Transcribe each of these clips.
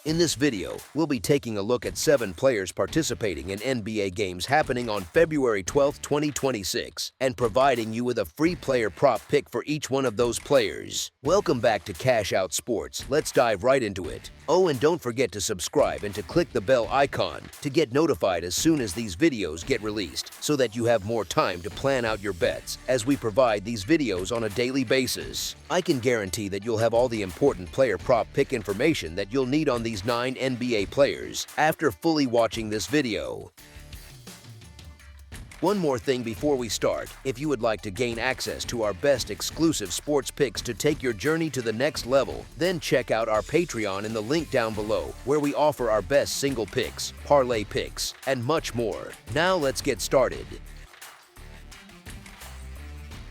In this video, we'll be taking a look at 7 players participating in NBA games happening on February 12, 2026, and providing you with a free player prop pick for each one of those players. Welcome back to Cash Out Sports. Let's dive right into it. Oh, and don't forget to subscribe and to click the bell icon to get notified as soon as these videos get released, so that you have more time to plan out your bets as we provide these videos on a daily basis. I can guarantee that you'll have all the important player prop pick information that you'll need on these 9 NBA players after fully watching this video. One more thing before we start: if you would like to gain access to our best exclusive sports picks to take your journey to the next level, then check out our Patreon in the link down below, where we offer our best single picks, parlay picks, and much more. Now let's get started.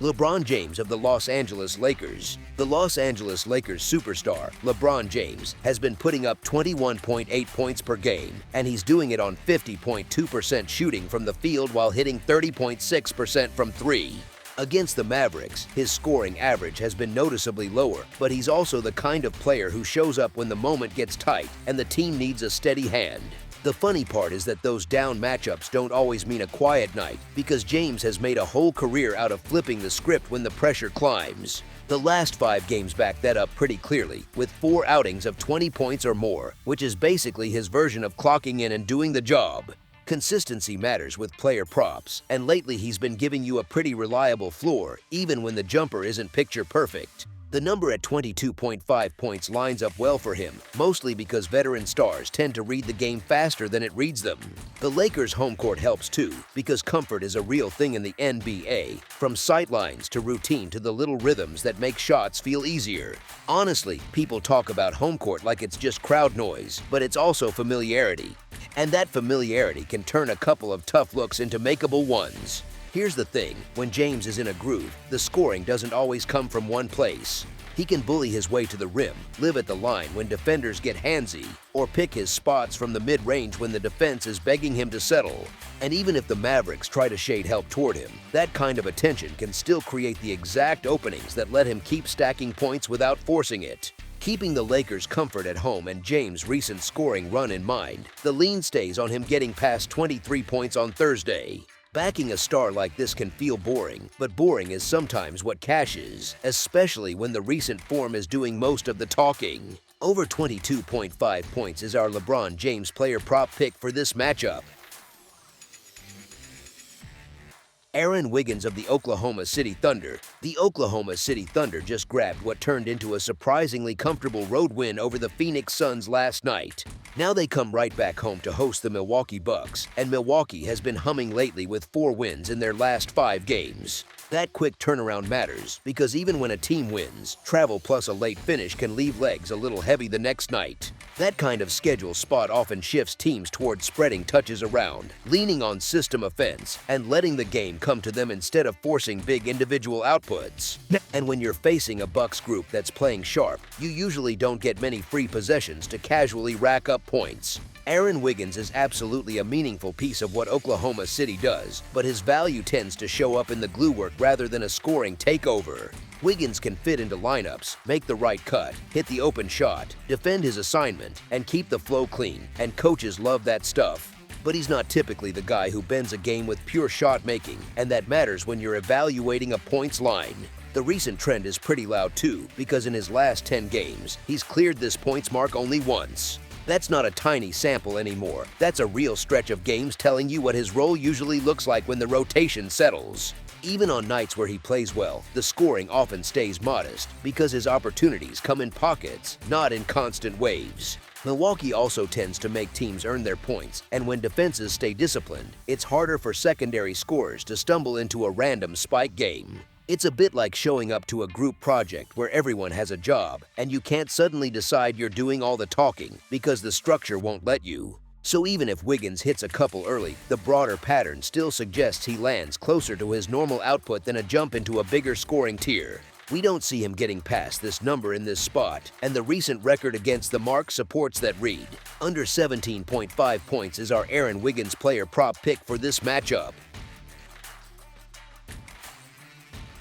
LeBron James of the Los Angeles Lakers. The Los Angeles Lakers superstar, LeBron James, has been putting up 21.8 points per game, and he's doing it on 50.2% shooting from the field while hitting 30.6% from 3. Against the Mavericks, his scoring average has been noticeably lower, but he's also the kind of player who shows up when the moment gets tight and the team needs a steady hand. The funny part is that those down matchups don't always mean a quiet night, because James has made a whole career out of flipping the script when the pressure climbs. The last 5 games back that up pretty clearly, with 4 outings of 20 points or more, which is basically his version of clocking in and doing the job. Consistency matters with player props, and lately he's been giving you a pretty reliable floor, even when the jumper isn't picture perfect. The number at 22.5 points lines up well for him, mostly because veteran stars tend to read the game faster than it reads them. The Lakers' home court helps too, because comfort is a real thing in the NBA, from sightlines to routine to the little rhythms that make shots feel easier. Honestly, people talk about home court like it's just crowd noise, but it's also familiarity. And that familiarity can turn a couple of tough looks into makeable ones. Here's the thing: when James is in a groove, the scoring doesn't always come from one place. He can bully his way to the rim, live at the line when defenders get handsy, or pick his spots from the mid-range when the defense is begging him to settle. And even if the Mavericks try to shade help toward him, that kind of attention can still create the exact openings that let him keep stacking points without forcing it. Keeping the Lakers' comfort at home and James' recent scoring run in mind, the lean stays on him getting past 23 points on Thursday. Backing a star like this can feel boring, but boring is sometimes what cashes, especially when the recent form is doing most of the talking. Over 22.5 points is our LeBron James player prop pick for this matchup. Aaron Wiggins of the Oklahoma City Thunder. The Oklahoma City Thunder just grabbed what turned into a surprisingly comfortable road win over the Phoenix Suns last night. Now they come right back home to host the Milwaukee Bucks, and Milwaukee has been humming lately with 4 wins in their last 5 games. That quick turnaround matters, because even when a team wins, travel plus a late finish can leave legs a little heavy the next night. That kind of schedule spot often shifts teams towards spreading touches around, leaning on system offense, and letting the game come to them instead of forcing big individual outputs. And when you're facing a Bucks group that's playing sharp, you usually don't get many free possessions to casually rack up points. Aaron Wiggins is absolutely a meaningful piece of what Oklahoma City does, but his value tends to show up in the glue work rather than a scoring takeover. Wiggins can fit into lineups, make the right cut, hit the open shot, defend his assignment, and keep the flow clean, and coaches love that stuff. But he's not typically the guy who bends a game with pure shot making, and that matters when you're evaluating a points line. The recent trend is pretty loud too, because in his last 10 games, he's cleared this points mark only once. That's not a tiny sample anymore. That's a real stretch of games telling you what his role usually looks like when the rotation settles. Even on nights where he plays well, the scoring often stays modest, because his opportunities come in pockets, not in constant waves. Milwaukee also tends to make teams earn their points, and when defenses stay disciplined, it's harder for secondary scorers to stumble into a random spike game. It's a bit like showing up to a group project where everyone has a job, and you can't suddenly decide you're doing all the talking because the structure won't let you. So even if Wiggins hits a couple early, the broader pattern still suggests he lands closer to his normal output than a jump into a bigger scoring tier. We don't see him getting past this number in this spot, and the recent record against the mark supports that read. Under 17.5 points is our Aaron Wiggins player prop pick for this matchup.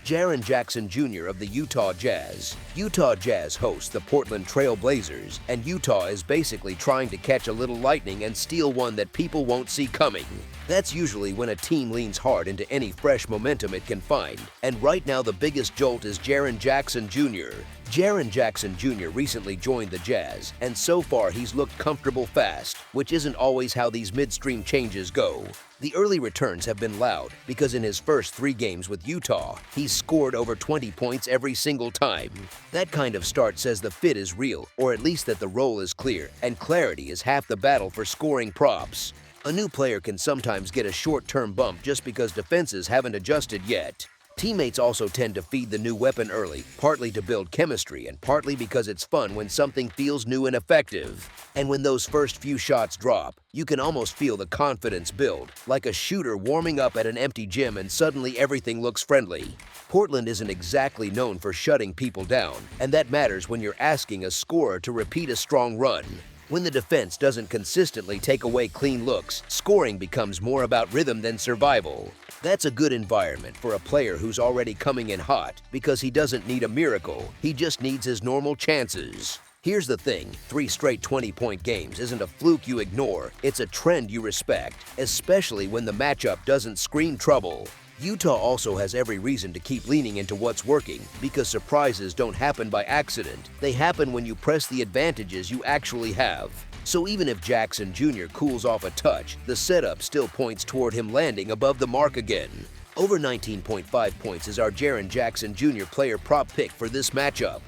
Jaren Jackson Jr. of the Utah Jazz. Utah Jazz hosts the Portland Trail Blazers, and Utah is basically trying to catch a little lightning and steal one that people won't see coming. That's usually when a team leans hard into any fresh momentum it can find, and right now the biggest jolt is Jaren Jackson Jr. Jaren Jackson Jr. recently joined the Jazz, and so far he's looked comfortable fast, which isn't always how these midstream changes go. The early returns have been loud because in his first 3 games with Utah, he's scored over 20 points every single time. That kind of start says the fit is real, or at least that the role is clear, and clarity is half the battle for scoring props. A new player can sometimes get a short-term bump just because defenses haven't adjusted yet. Teammates also tend to feed the new weapon early, partly to build chemistry and partly because it's fun when something feels new and effective. And when those first few shots drop, you can almost feel the confidence build, like a shooter warming up at an empty gym and suddenly everything looks friendly. Portland isn't exactly known for shutting people down, and that matters when you're asking a scorer to repeat a strong run. When the defense doesn't consistently take away clean looks, scoring becomes more about rhythm than survival. That's a good environment for a player who's already coming in hot because he doesn't need a miracle, he just needs his normal chances. Here's the thing, 3 straight 20-point games isn't a fluke you ignore, it's a trend you respect, especially when the matchup doesn't scream trouble. Utah also has every reason to keep leaning into what's working because surprises don't happen by accident, they happen when you press the advantages you actually have. So even if Jackson Jr. cools off a touch, the setup still points toward him landing above the mark again. Over 19.5 points is our Jaren Jackson Jr. player prop pick for this matchup.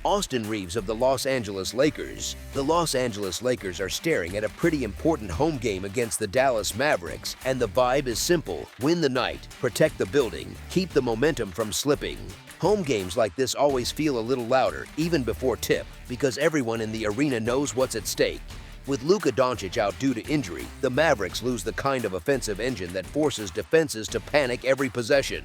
Austin Reaves of the Los Angeles Lakers. The Los Angeles Lakers are staring at a pretty important home game against the Dallas Mavericks, and the vibe is simple: win the night, protect the building, keep the momentum from slipping. Home games like this always feel a little louder, even before tip, because everyone in the arena knows what's at stake. With Luka Doncic out due to injury, the Mavericks lose the kind of offensive engine that forces defenses to panic every possession.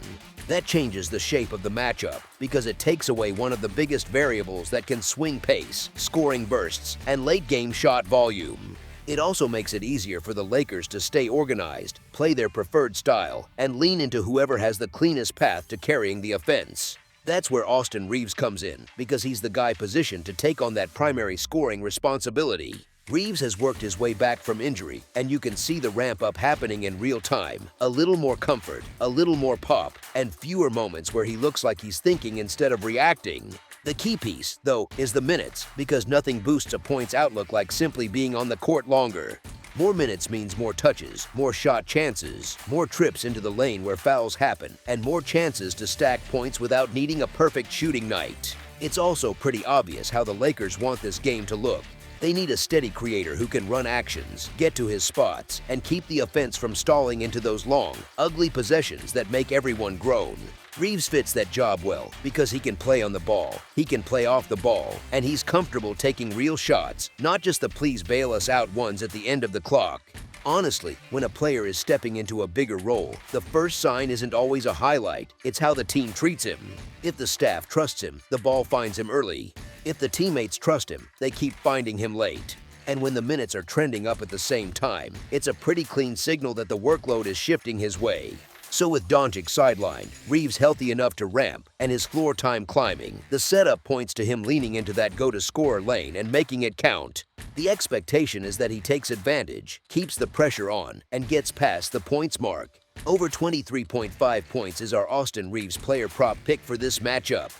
That changes the shape of the matchup because it takes away one of the biggest variables that can swing pace, scoring bursts, and late-game shot volume. It also makes it easier for the Lakers to stay organized, play their preferred style, and lean into whoever has the cleanest path to carrying the offense. That's where Austin Reaves comes in, because he's the guy positioned to take on that primary scoring responsibility. Reaves has worked his way back from injury, and you can see the ramp-up happening in real time. A little more comfort, a little more pop, and fewer moments where he looks like he's thinking instead of reacting. The key piece, though, is the minutes, because nothing boosts a points outlook like simply being on the court longer. More minutes means more touches, more shot chances, more trips into the lane where fouls happen, and more chances to stack points without needing a perfect shooting night. It's also pretty obvious how the Lakers want this game to look. They need a steady creator who can run actions, get to his spots, and keep the offense from stalling into those long, ugly possessions that make everyone groan. Reaves fits that job well because he can play on the ball, he can play off the ball, and he's comfortable taking real shots, not just the please bail us out ones at the end of the clock. Honestly, when a player is stepping into a bigger role, the first sign isn't always a highlight, it's how the team treats him. If the staff trusts him, the ball finds him early. If the teammates trust him, they keep finding him late. And when the minutes are trending up at the same time, it's a pretty clean signal that the workload is shifting his way. So with Doncic sidelined, Reaves healthy enough to ramp, and his floor time climbing, the setup points to him leaning into that go-to-scorer lane and making it count. The expectation is that he takes advantage, keeps the pressure on, and gets past the points mark. Over 23.5 points is our Austin Reaves player prop pick for this matchup.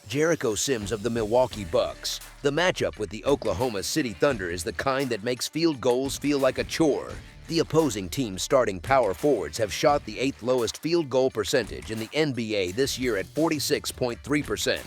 Jericho Sims of the Milwaukee Bucks. The matchup with the Oklahoma City Thunder is the kind that makes field goals feel like a chore. The opposing team's starting power forwards have shot the 8th lowest field goal percentage in the NBA this year at 46.3%.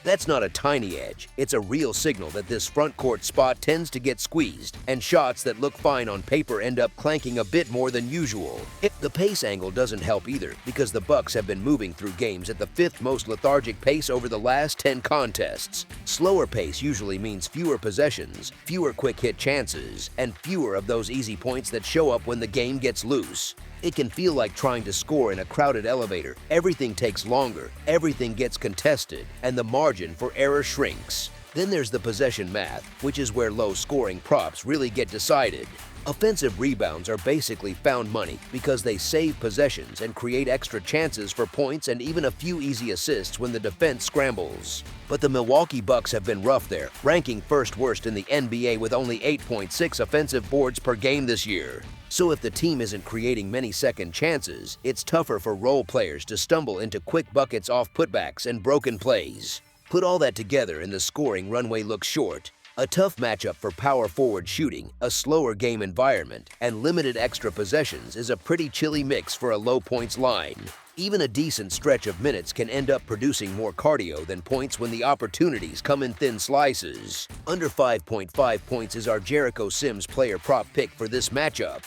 That's not a tiny edge, it's a real signal that this front court spot tends to get squeezed, and shots that look fine on paper end up clanking a bit more than usual. The pace angle doesn't help either, because the Bucks have been moving through games at the 5th most lethargic pace over the last 10 contests. Slower pace usually means fewer possessions, fewer quick hit chances, and fewer of those easy points that show up when the game gets loose. It can feel like trying to score in a crowded elevator. Everything takes longer, everything gets contested, and the margin for error shrinks. Then there's the possession math, which is where low-scoring props really get decided. Offensive rebounds are basically found money because they save possessions and create extra chances for points and even a few easy assists when the defense scrambles. But the Milwaukee Bucks have been rough there, ranking first worst in the NBA with only 8.6 offensive boards per game this year. So if the team isn't creating many second chances, it's tougher for role players to stumble into quick buckets off putbacks and broken plays. Put all that together and the scoring runway looks short. A tough matchup for power forward shooting, a slower game environment, and limited extra possessions is a pretty chilly mix for a low points line. Even a decent stretch of minutes can end up producing more cardio than points when the opportunities come in thin slices. Under 5.5 points is our Jericho Sims player prop pick for this matchup.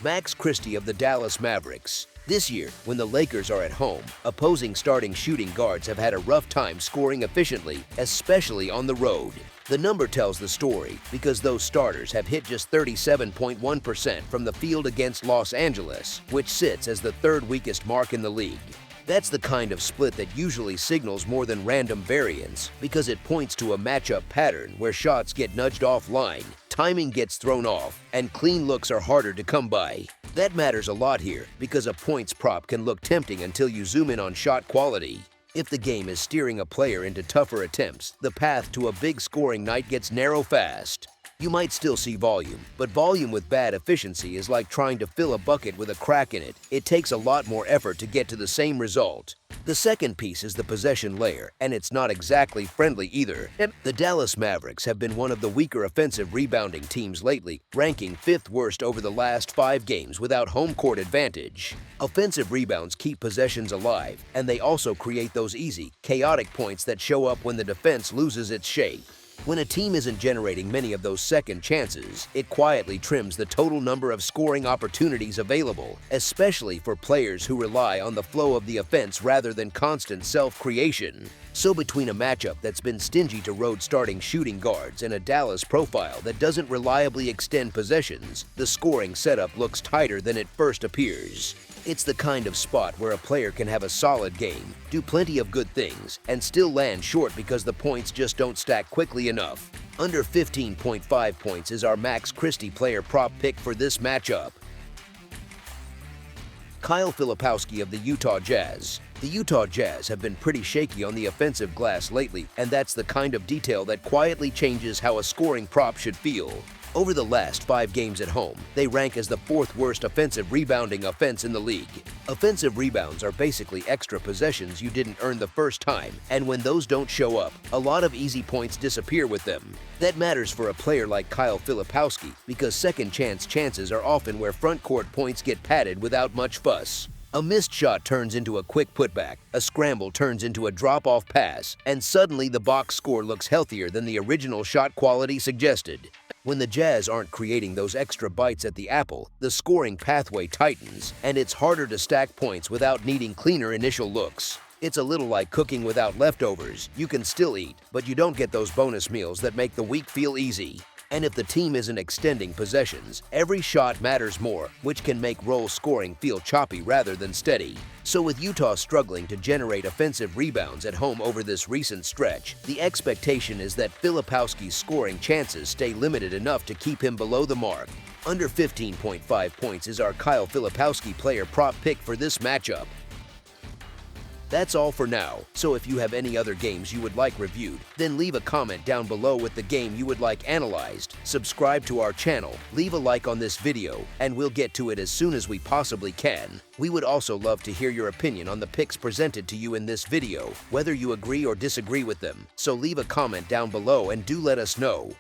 Max Christie of the Dallas Mavericks. This year, when the Lakers are at home, opposing starting shooting guards have had a rough time scoring efficiently, especially on the road. The number tells the story because those starters have hit just 37.1% from the field against Los Angeles, which sits as the third weakest mark in the league. That's the kind of split that usually signals more than random variance because it points to a matchup pattern where shots get nudged offline, timing gets thrown off, and clean looks are harder to come by. That matters a lot here because a points prop can look tempting until you zoom in on shot quality. If the game is steering a player into tougher attempts, the path to a big scoring night gets narrow fast. You might still see volume, but volume with bad efficiency is like trying to fill a bucket with a crack in it. It takes a lot more effort to get to the same result. The second piece is the possession layer, and it's not exactly friendly either. The Dallas Mavericks have been one of the weaker offensive rebounding teams lately, ranking 5th worst over the last 5 games without home court advantage. Offensive rebounds keep possessions alive, and they also create those easy, chaotic points that show up when the defense loses its shape. When a team isn't generating many of those second chances, it quietly trims the total number of scoring opportunities available, especially for players who rely on the flow of the offense rather than constant self-creation. So between a matchup that's been stingy to road starting shooting guards and a Dallas profile that doesn't reliably extend possessions, the scoring setup looks tighter than it first appears. It's the kind of spot where a player can have a solid game, do plenty of good things, and still land short because the points just don't stack quickly enough. Under 15.5 points is our Max Christie player prop pick for this matchup. Kyle Filipowski of the Utah Jazz. The Utah Jazz have been pretty shaky on the offensive glass lately, and that's the kind of detail that quietly changes how a scoring prop should feel. Over the last 5 games at home, they rank as the 4th worst offensive rebounding offense in the league. Offensive rebounds are basically extra possessions you didn't earn the first time, and when those don't show up, a lot of easy points disappear with them. That matters for a player like Kyle Filipowski because second chance chances are often where front court points get padded without much fuss. A missed shot turns into a quick putback, a scramble turns into a drop-off pass, and suddenly the box score looks healthier than the original shot quality suggested. When the Jazz aren't creating those extra bites at the apple, the scoring pathway tightens, and it's harder to stack points without needing cleaner initial looks. It's a little like cooking without leftovers. You can still eat, but you don't get those bonus meals that make the week feel easy. And if the team isn't extending possessions, every shot matters more, which can make roll scoring feel choppy rather than steady. So with Utah struggling to generate offensive rebounds at home over this recent stretch, the expectation is that Filipowski's scoring chances stay limited enough to keep him below the mark. Under 15.5 points is our Kyle Filipowski player prop pick for this matchup. That's all for now, so if you have any other games you would like reviewed, then leave a comment down below with the game you would like analyzed, subscribe to our channel, leave a like on this video, and we'll get to it as soon as we possibly can. We would also love to hear your opinion on the picks presented to you in this video, whether you agree or disagree with them, so leave a comment down below and do let us know.